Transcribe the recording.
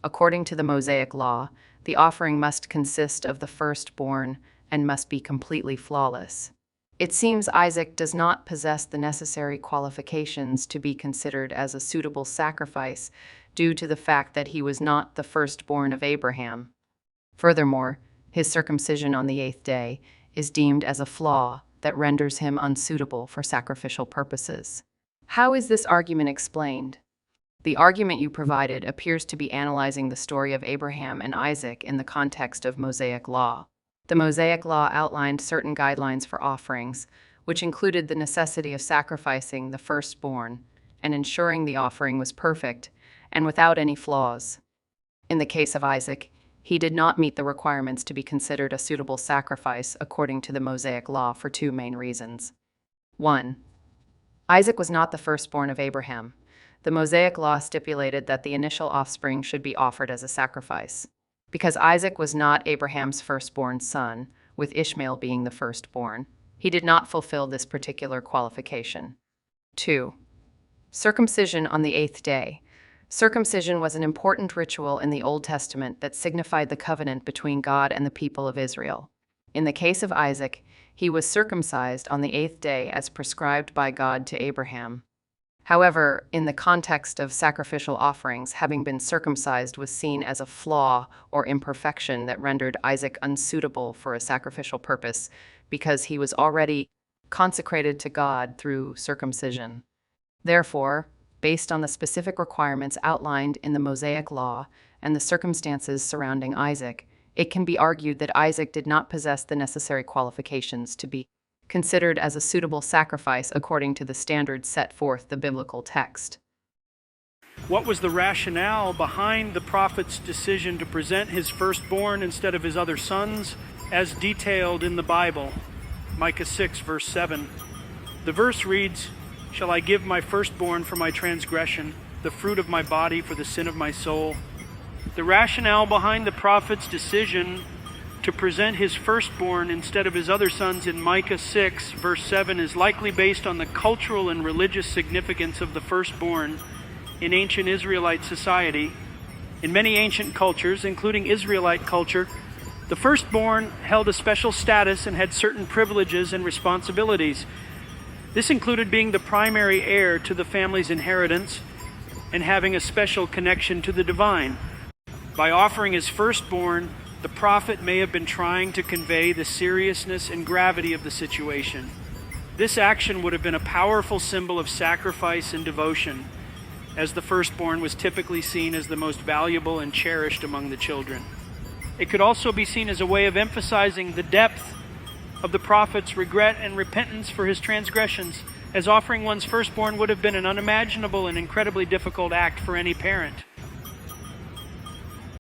According to the Mosaic law, the offering must consist of the firstborn and must be completely flawless. It seems Isaac does not possess the necessary qualifications to be considered as a suitable sacrifice due to the fact that he was not the firstborn of Abraham. Furthermore, his circumcision on the 8th day is deemed as a flaw that renders him unsuitable for sacrificial purposes. How is this argument explained? The argument you provided appears to be analyzing the story of Abraham and Isaac in the context of Mosaic law. The Mosaic law outlined certain guidelines for offerings, which included the necessity of sacrificing the firstborn and ensuring the offering was perfect and without any flaws. In the case of Isaac, he did not meet the requirements to be considered a suitable sacrifice according to the Mosaic law for two main reasons. 1. Isaac was not the firstborn of Abraham. The Mosaic law stipulated that the initial offspring should be offered as a sacrifice. Because Isaac was not Abraham's firstborn son, with Ishmael being the firstborn, he did not fulfill this particular qualification. 2. Circumcision on the 8th day. Circumcision was an important ritual in the Old Testament that signified the covenant between God and the people of Israel. In the case of Isaac, he was circumcised on the 8th day as prescribed by God to Abraham. However, in the context of sacrificial offerings, having been circumcised was seen as a flaw or imperfection that rendered Isaac unsuitable for a sacrificial purpose because he was already consecrated to God through circumcision. Therefore, based on the specific requirements outlined in the Mosaic law and the circumstances surrounding Isaac, it can be argued that Isaac did not possess the necessary qualifications to be considered as a suitable sacrifice according to the standards set forth the biblical text. What was the rationale behind the prophet's decision to present his firstborn instead of his other sons, as detailed in the Bible? Micah 6, verse 7. The verse reads, "Shall I give my firstborn for my transgression, the fruit of my body for the sin of my soul?" The rationale behind the prophet's decision to present his firstborn instead of his other sons in Micah 6, verse 7 is likely based on the cultural and religious significance of the firstborn in ancient Israelite society. In many ancient cultures, including Israelite culture, the firstborn held a special status and had certain privileges and responsibilities. This included being the primary heir to the family's inheritance and having a special connection to the divine. By offering his firstborn, the prophet may have been trying to convey the seriousness and gravity of the situation. This action would have been a powerful symbol of sacrifice and devotion, as the firstborn was typically seen as the most valuable and cherished among the children. It could also be seen as a way of emphasizing the depth of the prophet's regret and repentance for his transgressions, as offering one's firstborn would have been an unimaginable and incredibly difficult act for any parent.